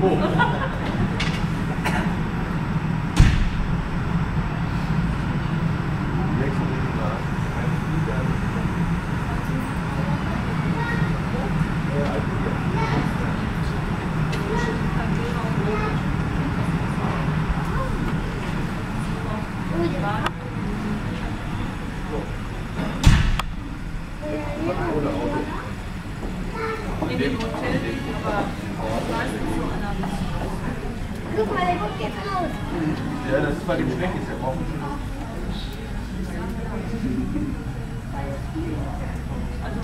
hoch. In dem Hotel, aber meistens so einer. Guck mal, der guckt jetzt raus. Ja, das ist bei dem Schwenk ist ja offen. Also,